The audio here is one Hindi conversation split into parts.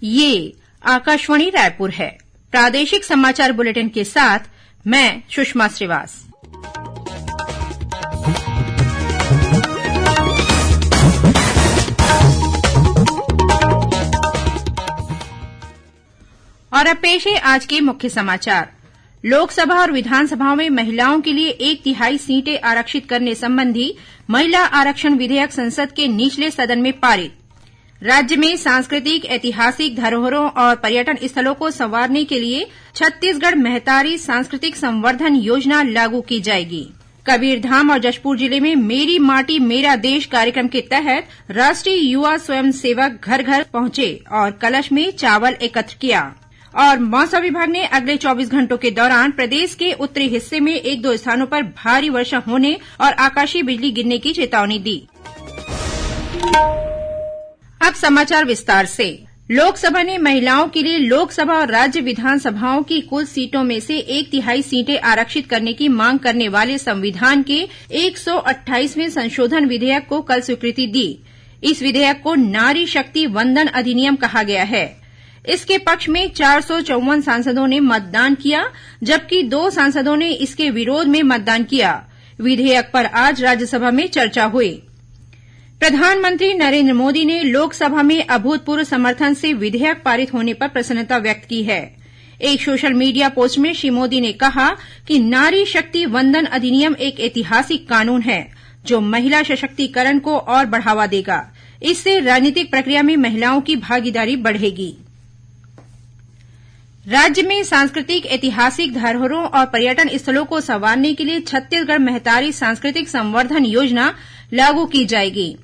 ये आकाशवाणी रायपुर है। प्रादेशिक समाचार बुलेटिन के साथ मैं सुषमा श्रीवास। और अब पेश है आज के मुख्य समाचार। लोकसभा और विधानसभाओं में महिलाओं के लिए 1/3 सीटें आरक्षित करने संबंधी महिला आरक्षण विधेयक संसद के निचले सदन में पारित। राज्य में सांस्कृतिक, ऐतिहासिक धरोहरों और पर्यटन स्थलों को संवारने के लिए छत्तीसगढ़ महतारी सांस्कृतिक संवर्धन योजना लागू की जाएगी। कबीरधाम और जशपुर जिले में मेरी माटी मेरा देश कार्यक्रम के तहत राष्ट्रीय युवा स्वयंसेवक घर घर पहुंचे और कलश में चावल एकत्र किया। और मौसम विभाग ने अगले 24 घंटों के दौरान प्रदेश के उत्तरी हिस्से में 1-2 स्थानों पर भारी वर्षा होने और आकाशीय बिजली गिरने की चेतावनी दी। अब समाचार विस्तार से। लोकसभा ने महिलाओं के लिए लोकसभा और राज्य विधानसभाओं की कुल सीटों में से 1/3 सीटें आरक्षित करने की मांग करने वाले संविधान के 128वें संशोधन विधेयक को कल स्वीकृति दी। इस विधेयक को नारी शक्ति वंदन अधिनियम कहा गया है। इसके पक्ष में 454 सांसदों ने मतदान किया, जबकि 2 सांसदों ने इसके विरोध में मतदान किया। विधेयक पर आज राज्यसभा में चर्चा हुई। प्रधानमंत्री नरेंद्र मोदी ने लोकसभा में अभूतपूर्व समर्थन से विधेयक पारित होने पर प्रसन्नता व्यक्त की है। एक सोशल मीडिया पोस्ट में श्री मोदी ने कहा कि नारी शक्ति वंदन अधिनियम एक ऐतिहासिक कानून है जो महिला सशक्तिकरण को और बढ़ावा देगा। इससे राजनीतिक प्रक्रिया में महिलाओं की भागीदारी बढ़ेगी। राज्य में सांस्कृतिक, ऐतिहासिक धरोहरों और पर्यटन स्थलों को संवारने के लिए छत्तीसगढ़ महतारी सांस्कृतिक संवर्धन योजना लागू की जाएगी।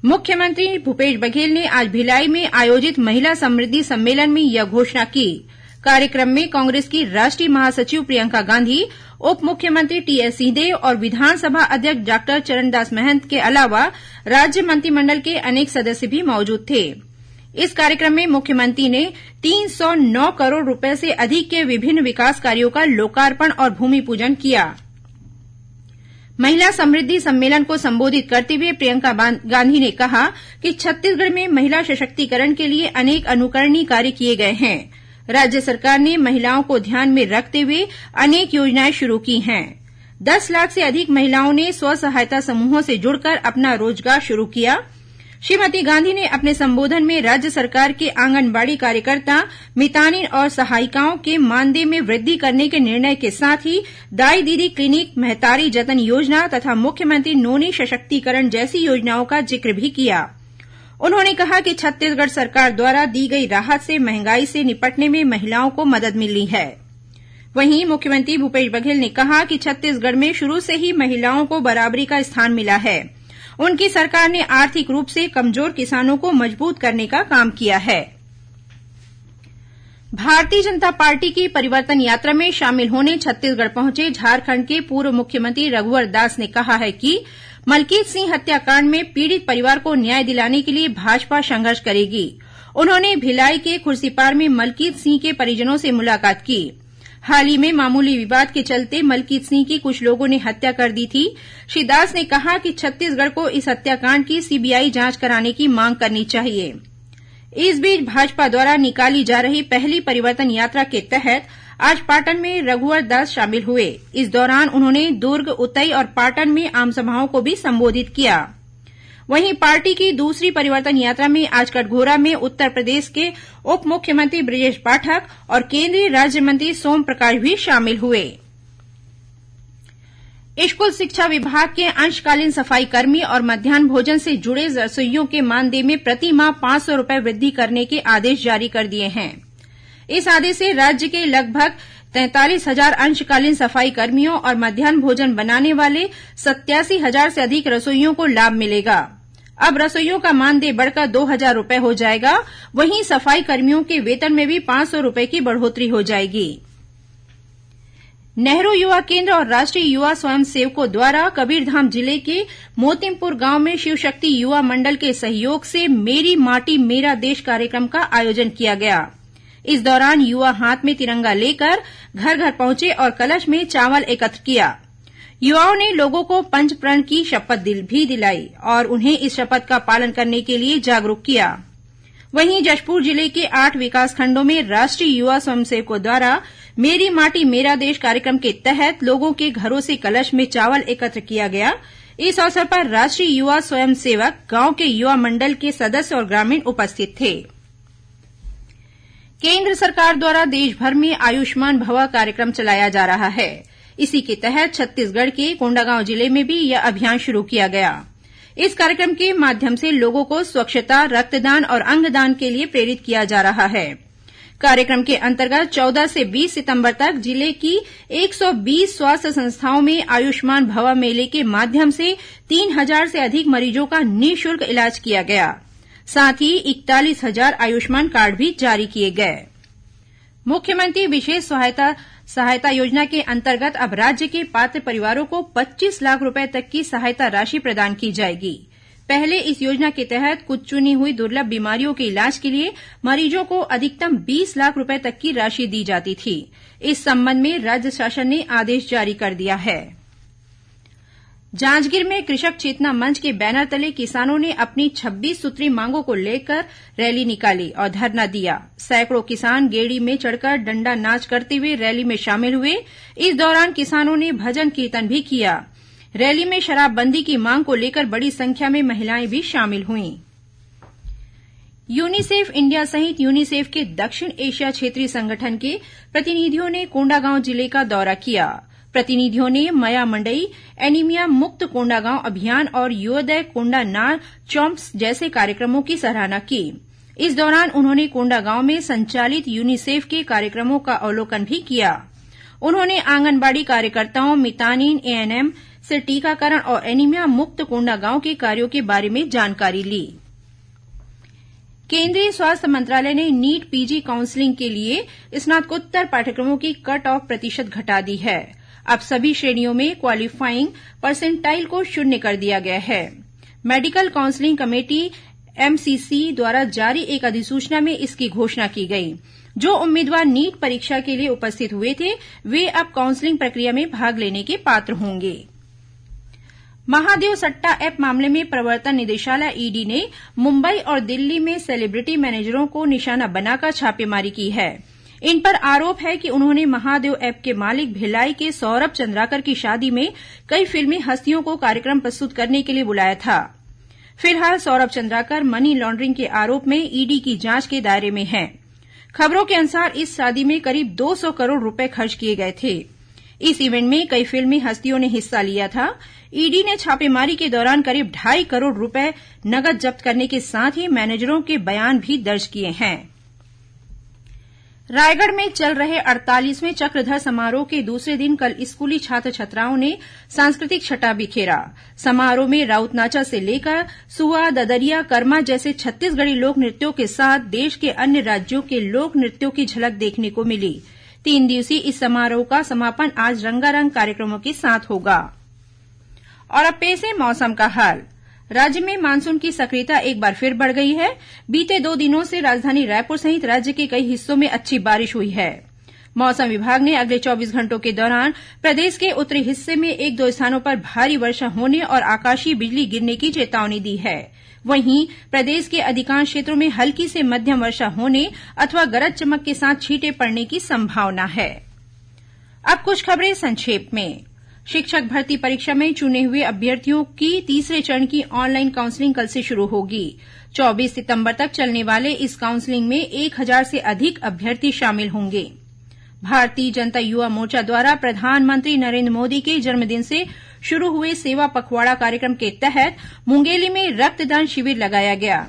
मुख्यमंत्री भूपेश बघेल ने आज भिलाई में आयोजित महिला समृद्धि सम्मेलन में यह घोषणा की। कार्यक्रम में कांग्रेस की राष्ट्रीय महासचिव प्रियंका गांधी, उप मुख्यमंत्री टीएस सिंहदेव और विधानसभा अध्यक्ष डॉक्टर चरणदास महंत के अलावा राज्य मंत्रिमंडल के अनेक सदस्य भी मौजूद थे। इस कार्यक्रम में मुख्यमंत्री ने 309 करोड़ रुपए से अधिक के विभिन्न विकास कार्यों का लोकार्पण और भूमि पूजन किया। महिला समृद्धि सम्मेलन को संबोधित करते हुए प्रियंका गांधी ने कहा कि छत्तीसगढ़ में महिला सशक्तिकरण के लिए अनेक अनुकरणीय कार्य किए गए हैं। राज्य सरकार ने महिलाओं को ध्यान में रखते हुए अनेक योजनाएं शुरू की हैं। 10 लाख से अधिक महिलाओं ने स्व सहायता समूहों से जुड़कर अपना रोजगार शुरू किया। श्रीमती गांधी ने अपने संबोधन में राज्य सरकार के आंगनबाड़ी कार्यकर्ता, मितानिन और सहायिकाओं के मानदेय में वृद्धि करने के निर्णय के साथ ही दाई दीदी क्लिनिक, महतारी जतन योजना तथा मुख्यमंत्री नोनी सशक्तिकरण जैसी योजनाओं का जिक्र भी किया। उन्होंने कहा कि छत्तीसगढ़ सरकार द्वारा दी गई राहत से महंगाई से निपटने में महिलाओं को मदद मिली है। वहीं मुख्यमंत्री भूपेश बघेल ने कहा कि छत्तीसगढ़ में शुरू से ही महिलाओं को बराबरी का स्थान मिला है। उनकी सरकार ने आर्थिक रूप से कमजोर किसानों को मजबूत करने का काम किया है। भारतीय जनता पार्टी की परिवर्तन यात्रा में शामिल होने छत्तीसगढ़ पहुंचे झारखंड के पूर्व मुख्यमंत्री रघुवर दास ने कहा है कि मलकीत सिंह हत्याकांड में पीड़ित परिवार को न्याय दिलाने के लिए भाजपा संघर्ष करेगी। उन्होंने भिलाई के खुर्सीपार में मलकीत सिंह के परिजनों से मुलाकात की। हाल ही में मामूली विवाद के चलते मलकीत सिंह की कुछ लोगों ने हत्या कर दी थी। श्री दास ने कहा कि छत्तीसगढ़ को इस हत्याकांड की सीबीआई जांच कराने की मांग करनी चाहिए। इस बीच भाजपा द्वारा निकाली जा रही पहली परिवर्तन यात्रा के तहत आज पाटन में रघुवर दास शामिल हुए। इस दौरान उन्होंने दुर्ग, उतई और पाटन में आमसभाओं को भी संबोधित किया। वहीं पार्टी की दूसरी परिवर्तन यात्रा में आज कटघोरा में उत्तर प्रदेश के उप मुख्यमंत्री बृजेश पाठक और केंद्रीय राज्य मंत्री सोम प्रकाश भी शामिल हुए। स्कूल शिक्षा विभाग के अंशकालीन सफाई कर्मी और मध्यान्ह भोजन से जुड़े रसोइयों के मानदेय में प्रति माह 500 रुपए वृद्धि करने के आदेश जारी कर दिए हैं। इस आदेश से राज्य के लगभग 43,000 अंशकालीन सफाई कर्मियों और मध्यान्ह भोजन बनाने वाले 87,000 से अधिक रसोइयों को लाभ मिलेगा। अब रसोइयों का मानदेय बढ़कर 2,000 रुपए हो जाएगा। वहीं सफाई कर्मियों के वेतन में भी 500 रुपए की बढ़ोतरी हो जाएगी। नेहरू युवा केंद्र और राष्ट्रीय युवा स्वयंसेवकों द्वारा कबीरधाम जिले के मोतिमपुर गांव में शिवशक्ति युवा मंडल के सहयोग से मेरी माटी मेरा देश कार्यक्रम का आयोजन किया गया। इस दौरान युवा हाथ में तिरंगा लेकर घर घर पहुंचे और कलश में चावल एकत्र किया। युवाओं ने लोगों को पंच प्रण की शपथ भी दिलाई और उन्हें इस शपथ का पालन करने के लिए जागरूक किया। वहीं जशपुर जिले के 8 विकासखंडों में राष्ट्रीय युवा स्वयंसेवकों द्वारा मेरी माटी मेरा देश कार्यक्रम के तहत लोगों के घरों से कलश में चावल एकत्र किया गया। इस अवसर पर राष्ट्रीय युवा स्वयंसेवक, गांव के युवा मंडल के सदस्य और ग्रामीण उपस्थित थे। केंद्र सरकार द्वारा देशभर में आयुष्मान भव कार्यक्रम चलाया जा रहा है। इसी के तहत छत्तीसगढ़ के कोंडागांव जिले में भी यह अभियान शुरू किया गया। इस कार्यक्रम के माध्यम से लोगों को स्वच्छता, रक्तदान और अंगदान के लिए प्रेरित किया जा रहा है। कार्यक्रम के अंतर्गत 14 से 20 सितंबर तक जिले की 120 स्वास्थ्य संस्थाओं में आयुष्मान भव मेले के माध्यम से 3000 से अधिक मरीजों का निःशुल्क इलाज किया गया। साथ ही 41,000 आयुष्मान कार्ड भी जारी किए गए। मुख्यमंत्री विशेष सहायता योजना के अंतर्गत अब राज्य के पात्र परिवारों को 25 लाख रूपये तक की सहायता राशि प्रदान की जाएगी। पहले इस योजना के तहत कुछ चुनी हुई दुर्लभ बीमारियों के इलाज के लिए मरीजों को अधिकतम 20 लाख रूपये तक की राशि दी जाती थी। इस संबंध में राज्य शासन ने आदेश जारी कर दिया है। जांजगीर में कृषक चेतना मंच के बैनर तले किसानों ने अपनी 26 सूत्री मांगों को लेकर रैली निकाली और धरना दिया। सैकड़ों किसान गेड़ी में चढ़कर डंडा नाच करते हुए रैली में शामिल हुए। इस दौरान किसानों ने भजन कीर्तन भी किया। रैली में शराबबंदी की मांग को लेकर बड़ी संख्या में महिलाएं भी शामिल हुईं। यूनिसेफ इंडिया सहित यूनिसेफ के दक्षिण एशिया क्षेत्रीय संगठन के प्रतिनिधियों ने कोंडागांव जिले का दौरा किया। प्रतिनिधियों ने मया मंडई, एनीमिया मुक्त कोंडागांव अभियान और योदय कोंडा नार चॉम्प्स जैसे कार्यक्रमों की सराहना की। इस दौरान उन्होंने कोंडागांव में संचालित यूनिसेफ के कार्यक्रमों का अवलोकन भी किया। उन्होंने आंगनबाड़ी कार्यकर्ताओं, मितानिन, एएनएम से टीकाकरण और एनीमिया मुक्त कोंडागांव के कार्यों के बारे में जानकारी ली। केंद्रीय स्वास्थ्य मंत्रालय ने नीट पीजी काउंसलिंग के लिए स्नातकोत्तर पाठ्यक्रमों की कट ऑफ प्रतिशत घटा दी है। अब सभी श्रेणियों में क्वालिफाइंग परसेंटाइल को 0 कर दिया गया है। मेडिकल काउंसलिंग कमेटी एमसीसी द्वारा जारी एक अधिसूचना में इसकी घोषणा की गई। जो उम्मीदवार नीट परीक्षा के लिए उपस्थित हुए थे, वे अब काउंसलिंग प्रक्रिया में भाग लेने के पात्र होंगे। महादेव सट्टा ऐप मामले में प्रवर्तन निदेशालय ईडी ने मुंबई और दिल्ली में सेलिब्रिटी मैनेजरों को निशाना बनाकर छापेमारी की है। इन पर आरोप है कि उन्होंने महादेव ऐप के मालिक भिलाई के सौरभ चंद्राकर की शादी में कई फिल्मी हस्तियों को कार्यक्रम प्रस्तुत करने के लिए बुलाया था। फिलहाल सौरभ चंद्राकर मनी लॉन्ड्रिंग के आरोप में ईडी की जांच के दायरे में हैं। खबरों के अनुसार इस शादी में करीब 200 करोड़ रुपए खर्च किए गए थे। इस इवेंट में कई फिल्मी हस्तियों ने हिस्सा लिया था। ईडी ने छापेमारी के दौरान करीब 2.5 करोड़ रुपए नकद जब्त करने के साथ ही मैनेजरों के बयान भी दर्ज किए हैं। रायगढ़ में चल रहे 48वें चक्रधर समारोह के दूसरे दिन कल स्कूली छात्र छात्राओं ने सांस्कृतिक छटा बिखेरा। समारोह में राउत नाचा से लेकर सुआ, ददरिया, कर्मा जैसे छत्तीसगढ़ी लोक नृत्यों के साथ देश के अन्य राज्यों के लोक नृत्यों की झलक देखने को मिली। 3 दिवसीय इस समारोह का समापन आज रंगारंग कार्यक्रमों के साथ होगा। और अब पेश है मौसम का हाल। राज्य में मानसून की सक्रियता एक बार फिर बढ़ गई है। बीते 2 दिनों से राजधानी रायपुर सहित राज्य के कई हिस्सों में अच्छी बारिश हुई है। मौसम विभाग ने अगले 24 घंटों के दौरान प्रदेश के उत्तरी हिस्से में 1-2 स्थानों पर भारी वर्षा होने और आकाशीय बिजली गिरने की चेतावनी दी है। वहीं प्रदेश के अधिकांश क्षेत्रों में हल्की से मध्यम वर्षा होने अथवा गरज चमक के साथ छींटे पड़ने की संभावना है। अब कुछ खबरें संक्षेप में। शिक्षक भर्ती परीक्षा में चुने हुए अभ्यर्थियों की तीसरे चरण की ऑनलाइन काउंसलिंग कल से शुरू होगी। 24 सितंबर तक चलने वाले इस काउंसलिंग में 1000 से अधिक अभ्यर्थी शामिल होंगे। भारतीय जनता युवा मोर्चा द्वारा प्रधानमंत्री नरेंद्र मोदी के जन्मदिन से शुरू हुए सेवा पखवाड़ा कार्यक्रम के तहत मुंगेली में रक्तदान शिविर लगाया गया।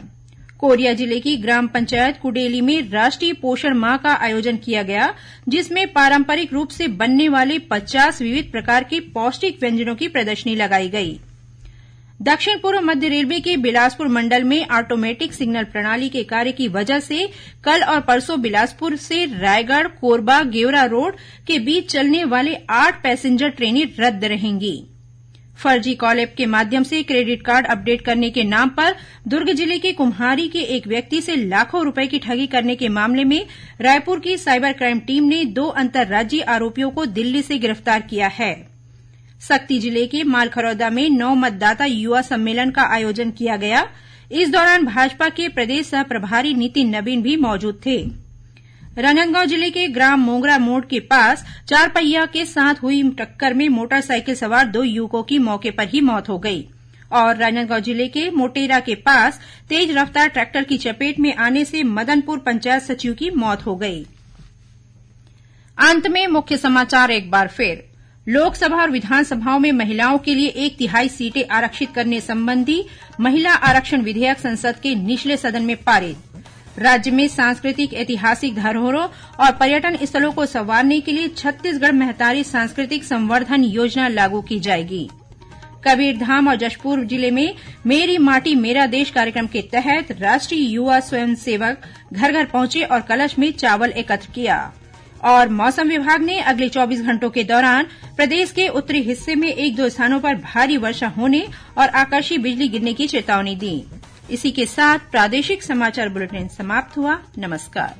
कोरिया जिले की ग्राम पंचायत कुडेली में राष्ट्रीय पोषण माह का आयोजन किया गया, जिसमें पारंपरिक रूप से बनने वाले 50 विविध प्रकार के पौष्टिक व्यंजनों की प्रदर्शनी लगाई गई। दक्षिण पूर्व मध्य रेलवे के बिलासपुर मंडल में ऑटोमेटिक सिग्नल प्रणाली के कार्य की वजह से कल और परसों बिलासपुर से रायगढ़, कोरबा, गेवरा रोड के बीच चलने वाले 8 पैसेंजर ट्रेनें रद्द रहेंगी। फर्जी कॉल ऐप के माध्यम से क्रेडिट कार्ड अपडेट करने के नाम पर दुर्ग जिले के कुम्हारी के एक व्यक्ति से लाखों रुपए की ठगी करने के मामले में रायपुर की साइबर क्राइम टीम ने 2 अंतर्राज्यीय आरोपियों को दिल्ली से गिरफ्तार किया है। सक्ती जिले के मालखरौदा में 9 मतदाता युवा सम्मेलन का आयोजन किया गया। इस दौरान भाजपा के प्रदेश सह प्रभारी नितिन नबीन भी मौजूद थे। राजनांदगांव जिले के ग्राम मोंगरा मोड़ के पास चारपहिया के साथ हुई टक्कर में मोटरसाइकिल सवार 2 युवकों की मौके पर ही मौत हो गई और राजनांदगांव जिले के मोटेरा के पास तेज रफ्तार ट्रैक्टर की चपेट में आने से मदनपुर पंचायत सचिव की मौत हो गई। अंत में मुख्य समाचार एक बार फिर। लोकसभा और विधानसभाओं में महिलाओं के लिए 1/3 सीटें आरक्षित करने संबंधी महिला आरक्षण विधेयक संसद के निचले सदन में पारित। राज्य में सांस्कृतिक ऐतिहासिक धरोहरों और पर्यटन स्थलों को संवारने के लिए छत्तीसगढ़ महतारी सांस्कृतिक संवर्धन योजना लागू की जाएगी। कबीरधाम और जशपुर जिले में मेरी माटी मेरा देश कार्यक्रम के तहत राष्ट्रीय युवा स्वयंसेवक घर घर पहुंचे और कलश में चावल एकत्र किया। और मौसम विभाग ने अगले 24 घंटों के दौरान प्रदेश के उत्तरी हिस्से में 1-2 स्थानों पर भारी वर्षा होने और आकाशीय बिजली गिरने की चेतावनी दी। इसी के साथ प्रादेशिक समाचार बुलेटिन समाप्त हुआ। नमस्कार।